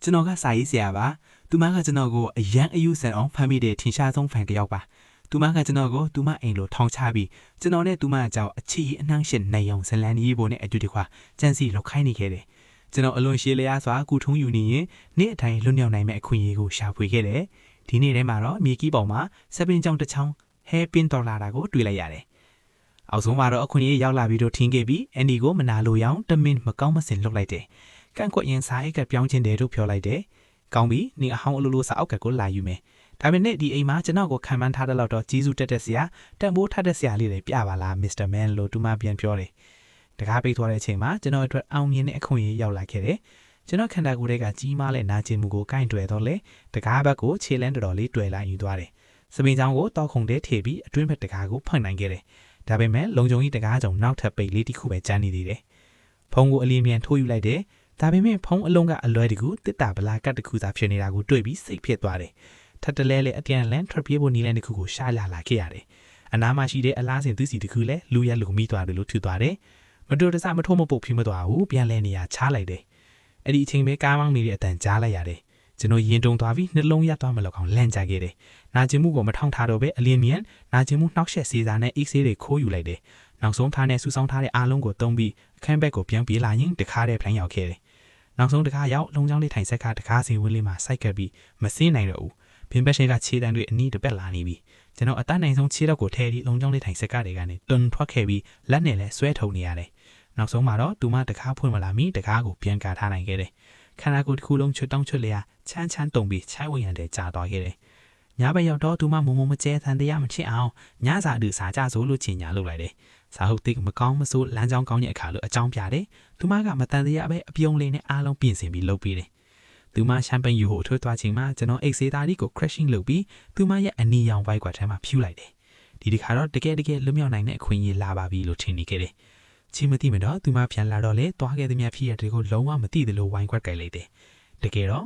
ကျွန်တော်ကစာရေးဆရာပါသူမကကျွန်တော်ကိုအရန်အယူဆန်အောင်ဖမ်းမိတဲ့ထင်ရှားဆုံးဖန်တစ်ယောက်ပါသူမကကျွန်တော်ကိုသူမအိမ်လိုထောင်ချပြီးကျွန်တော်နဲ့သူမအကြောင်းအချီအနှံ့ရှစ်နေအောင်ဇလန်ကြီးပေါ်နဲ့အတူတကွကြံစီလောက်ခိုင်းနေခဲ့တယ်ကျွန်တော်အလွန်ရှည်လျားစွာကုထုံးယူနေရင်နေ့အတိုင်းလွတ်မြောက်နိုင်မဲ့အခွင့်အရေးကိုရှာဖွေခဲ့တယ်ဒီနေ့ထဲမှာတော့မြေကြီးပေါ်မှာစပင်းကြောင်တစ်ချောင်းဟဲပင်းတော်လာတာကိုတွေ့လိုက်ရတယ်အောက်ဆုံးမှာတော့အခွင့်အရေးရောက်လာပြီးတော့ထင်းခဲ့ပြီးအန်ဒီကိုမနာလိုရောင်တမင်မကောင်းမစင်လွတ်လိုက်တယ်ကန့်ကွက်ရင်စားအိတ်ကပြောင်းချင်းတယ်လို့ပြောလိုက်တယ်ကောင်းပြီနေအဟောင်းအလိုလိုစာအောက်ကကိုလာယူမယ်ဒါပေမဲ့ဒီအိမ်မှာကျွန်တော်ကိုခံမှန်းထားတဲ့လောက်တော့ကြီးစုတက်တက်စရာတန်ဖိုးထတဲ့ဆရာလေးတွေပြပါလားမစ္စတာမန်လို့သူမပြန်ပြောတယ်တကားပိတ်သွားတဲ့အချိန်မှာကျွန်တော်အတွက်အောင်မြင်တဲ့အခွင့်အရေးရောက်လာခဲ့တယ်ကျွန်တော်ခန္ဓာကိုယ်တွေကကြီးမားတဲ့နာကျင်မှုကိုကိုင်တွယ်တော့လေတကားဘက်ကိုခြေလန်းတော်တော်လေးတွယ်လာယူသွားတယ်စပင်းချောင်းကိုတောက်ခုံတဲထည့်ပြီးအတွင်းဘက်တကားကိုဖွင့်နိုင်ခဲ့တယ်ဒါပေမဲ့လုံခြုံရေးတကားကြောင့်နောက်ထပ်ပိတ်လေးတစ်ခုပဲကျန်နေသေးတယ်ဖုံးကိုအလင်းမြန်ထိုးယူလိုက်တယ်ဒါပေမဲ့ဖုံးအလုံးကအလွဲတကူတစ်တာဗလာကတ်တစ်ခုသာဖြစ်နေတာကိုတွေ့ပြီးစိတ်ဖြစ်သွားတယ်ထပ်တလဲလေအပြန်လန်ထွက်ပြေးဖို့နီးလန်းတစ်ခုကိုရှားလာခဲ့ရတယ်အနားမှာရှိတဲ့အလားစင်သူစီတစ်ခုလည်းလူရက်လူမိသွားတယ်လို့ထူသွားတယ်မတော်တဆမထိုးမပုတ်ဖြစ်မသွားဘူးပြန်လဲနေရချားလိုက်တယ်အဲ့ဒီအချိန်ပဲကားမောင်းနေတဲ့အတန်ကြားလိုက်ရတယ်ကျွန်တော်ရင်တုံသွားပြီးနှလုံးရသွားမလို့ကောင်လန့်ကြခဲ့တယ်နာကျင်မှုကိုမထောင်ထားတော့ပဲအလင်းမြန်နာကျင်မှုနှောက်ယှက်စေစာနဲ့အိတ်ဆေးတွေခိုးယူလိုက်တယ်နောက်ဆုံးထားနဲ့စူဆောင်းထားတဲ့အားလုံးကိုတုံးပြီးအခန်းဘက်ကိုပြန်ပြေးလာရင်တခါတည်းဖလန်းရောက်ခဲ့တယ်နောက်ဆုံးတခါရောက်လုံချောင်းလေးထိုင်ဆက်ကတခါစီဝင်းလေးမှာစိုက်ကပ်ပြီးမစင်းနိုင်တော့ဘူးဘင်းဘက်ရှင်းကခြေတန်းတွေအနီးတစ်ပက်လာနေပြီကျွန်တော်အတန်းနိုင်ဆုံးခြေတော့ကိုထဲပြီးလုံချောင်းလေးထိုင်ဆက်ကတွေကနေတွန်ထွက်ခဲ့ပြီးလက်နဲ့လည်းဆွဲထုံနေရတယ်နောက်ဆုံးမှာတော့သူမတကားဖွင့်မလာမီတကားကိုပြန်ကာထားနိုင်ခဲ့တယ်ခန္ဓာကိုယ်တစ်ခုလုံးချွတ်တောင်းချွတ်လျာချမ်းတုံပြီးချိုင်းဝင်ရတဲ့ကြာသွားခဲ့တယ်ညဘက်ရောက်တော့သူမမုံမကျဲသန်တရားမချစ်အောင်ညစာအတူစားကြစို့လို့ချင်ညာလုပ်လိုက်တယ်စာဟုတ်တိတ်မကောင်းမဆိုးလမ်းကြောင်းကောင်းတဲ့အခါလို့အကြောင်းပြတယ်သူမကမတန်တရားပဲအပြုံးလေးနဲ့အားလုံးပြင်ဆင်ပြီးလုပ်ပေးတယ်သူမရှမ်ပိန်ယူကိုထွေးသွားချိန်မှာကျွန်တော်အိတ်စေးသားလေးကို crashing လုပ်ပြီးသူမရဲ့အနီရောင်ဘိုက်ကွာထဲမှာဖြူလိုက်တယ်ဒီတစ်ခါတော့တကယ်လွတ်မြောက်နိုင်တဲ့အခွင့်အရေးလာပါပြီလို့ထင်နေခဲ့တယ်ချင်းမသိမတော့သူမပြန်လာတော့လေတွားခဲ့သမျှဖြစ်ရတဲ့ကိုလုံးဝမသိသလိုဝိုင်းခွက်ကြိုက်လိုက်တယ်တကယ်တော့